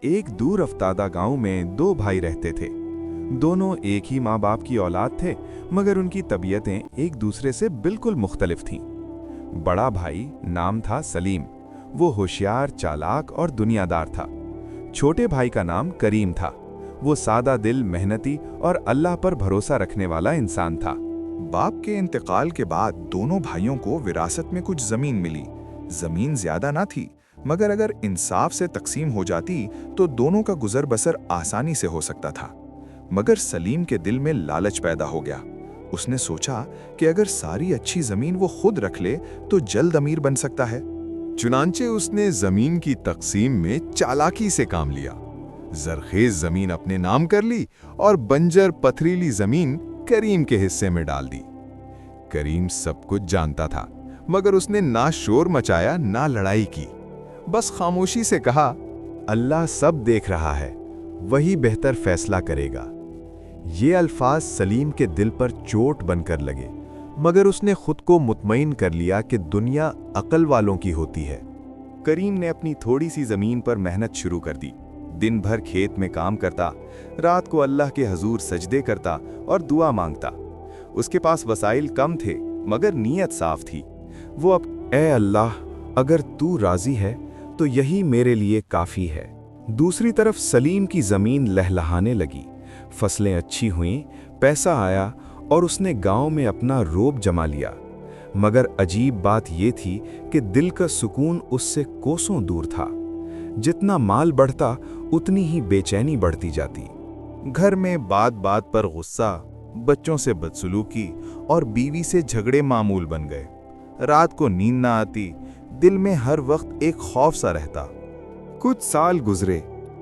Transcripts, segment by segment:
एक दूर अफ्तादा गांव में दो भाई रहते थे। दोनों एक ही माँ बाप की औलाद थे, मगर उनकी तबीयतें एक दूसरे से बिल्कुल मुख्तलिफ थीं। बड़ा भाई नाम था सलीम। वो होशियार, चालाक और दुनियादार था। छोटे भाई का नाम करीम था। वो सादा दिल, मेहनती और अल्लाह पर भरोसा रखने वाला इंसान था। बाप के इंतकाल के बाद दोनों भाइयों को विरासत में कुछ जमीन मिली। जमीन ज्यादा ना थी, मगर अगर इंसाफ से तकसीम हो जाती तो दोनों का गुजर बसर आसानी से हो सकता था। मगर सलीम के दिल में लालच पैदा हो गया। उसने सोचा कि अगर सारी अच्छी जमीन वो खुद रख ले तो जल्द अमीर बन सकता है। चुनांचे उसने जमीन की तकसीम में चालाकी से काम लिया। जरखेज जमीन अपने नाम कर ली और बंजर पथरीली जमीन करीम के हिस्से में डाल दी। करीम सब कुछ जानता था, मगर उसने ना शोर मचाया ना लड़ाई की। बस खामोशी से कहा, अल्लाह सब देख रहा है, वही बेहतर फैसला करेगा। ये अल्फाज सलीम के दिल पर चोट बनकर लगे, मगर उसने खुद को मुतमईन कर लिया कि दुनिया अक्ल वालों की होती है। करीम ने अपनी थोड़ी सी जमीन पर मेहनत शुरू कर दी। दिन भर खेत में काम करता, रात को अल्लाह के हजूर सजदे करता और दुआ मांगता। उसके पास वसाइल कम थे, मगर नीयत साफ थी। वो अब, ए अल्लाह, अगर तू राजी है तो यही मेरे लिए काफी है। दूसरी तरफ सलीम की जमीन लहलहाने लगी। फसलें अच्छी हुईं, पैसा आया और उसने गांव में अपना रोब जमा लिया। मगर अजीब बात ये थी कि दिल का सुकून उससे कोसों दूर था। जितना माल बढ़ता उतनी ही बेचैनी बढ़ती जाती। घर में बात बात पर गुस्सा, बच्चों से बदसलूकी और बीवी से झगड़े मामूल बन गए। रात को नींद ना आती, दिल में हर वक्त एक खौफ सा रहता। कुछ साल गुजरे।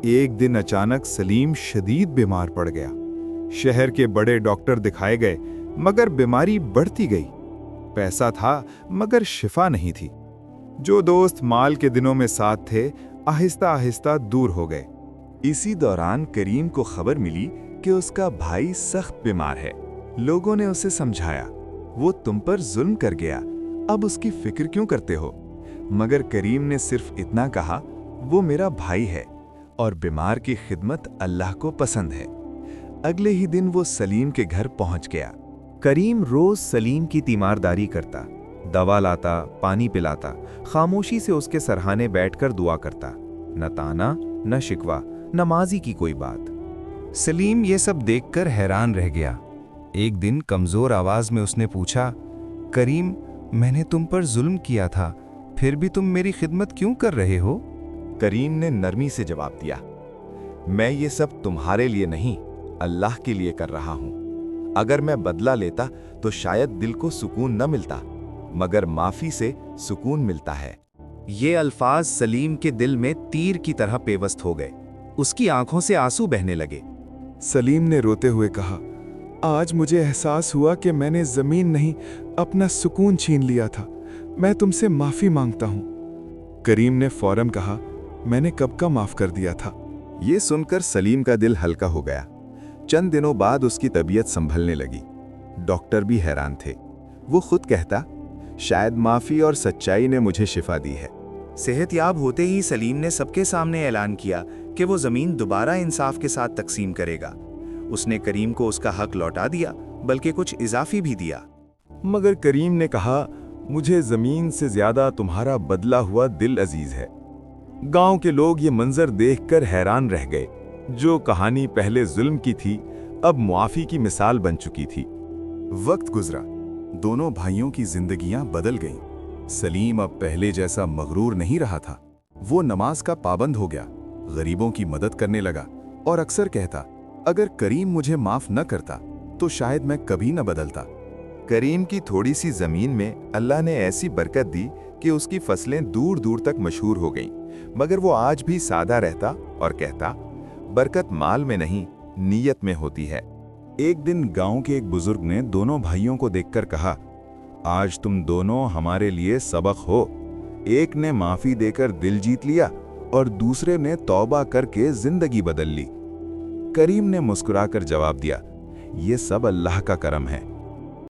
एक दिन अचानक सलीम शदीद बीमार पड़ गया। शहर के बड़े डॉक्टर दिखाए गए, मगर बीमारी बढ़ती गई। पैसा था, मगर शिफा नहीं थी। जो दोस्त माल के दिनों में साथ थे, आहिस्ता आहिस्ता दूर हो गए। इसी दौरान करीम को खबर मिली कि उसका भाई सख्त बीमार है। लोगों ने उसे समझाया, वो तुम पर जुल्म कर गया, अब उसकी फिक्र क्यों करते हो? मगर करीम ने सिर्फ इतना कहा, वो मेरा भाई है और बीमार की खिदमत अल्लाह को पसंद है। अगले ही दिन वो सलीम के घर पहुंच गया। करीम रोज सलीम की तीमारदारी करता, दवा लाता, पानी पिलाता, खामोशी से उसके सरहाने बैठकर दुआ करता। न ताना, न शिकवा, न माजी की कोई बात। सलीम ये सब देखकर हैरान रह गया। एक दिन कमजोर आवाज में उसने पूछा, करीम, मैंने तुम पर जुल्म किया था, फिर भी तुम मेरी खिदमत क्यों कर रहे हो? करीम ने नरमी से जवाब दिया, मैं ये सब तुम्हारे लिए नहीं, अल्लाह के लिए कर रहा हूं। अगर मैं बदला लेता तो शायद दिल को सुकून न मिलता, मगर माफी से सुकून मिलता है। ये अल्फाज सलीम के दिल में तीर की तरह पेवस्त हो गए। उसकी आंखों से आंसू बहने लगे। सलीम ने रोते हुए कहा, आज मुझे एहसास हुआ कि मैंने जमीन नहीं, अपना सुकून छीन लिया था। मैं तुमसे माफी मांगता हूं। करीम ने फौरन कहा, मैंने कब का माफ कर दिया था। ये सुनकर सलीम का दिल हल्का हो गया। चंद दिनों बाद उसकी तबीयत संभलने लगी। डॉक्टर भी हैरान थे। वो खुद कहता, शायद माफी और सच्चाई ने मुझे शिफा दी है। सेहतयाब होते ही सलीम ने सबके सामने ऐलान किया कि वो जमीन दोबारा इंसाफ के साथ तकसीम करेगा। उसने करीम को उसका हक लौटा दिया, बल्कि कुछ इजाफी भी दिया। मगर करीम ने कहा, मुझे जमीन से ज्यादा तुम्हारा बदला हुआ दिल अजीज है। गांव के लोग ये मंजर देखकर हैरान रह गए। जो कहानी पहले जुल्म की थी, अब मुआफी की मिसाल बन चुकी थी। वक्त गुजरा, दोनों भाइयों की जिंदगियां बदल गईं। सलीम अब पहले जैसा मगरूर नहीं रहा था। वो नमाज का पाबंद हो गया, गरीबों की मदद करने लगा और अक्सर कहता, अगर करीम मुझे माफ न करता तो शायद मैं कभी न बदलता। करीम की थोड़ी सी जमीन में अल्लाह ने ऐसी बरकत दी कि उसकी फसलें दूर दूर तक मशहूर हो गईं। मगर वो आज भी सादा रहता और कहता, बरकत माल में नहीं, नीयत में होती है। एक दिन गांव के एक बुजुर्ग ने दोनों भाइयों को देखकर कहा, आज तुम दोनों हमारे लिए सबक हो। एक ने माफी देकर दिल जीत लिया और दूसरे ने तौबा करके जिंदगी बदल ली। करीम ने मुस्कुराकर जवाब दिया, ये सब अल्लाह का करम है।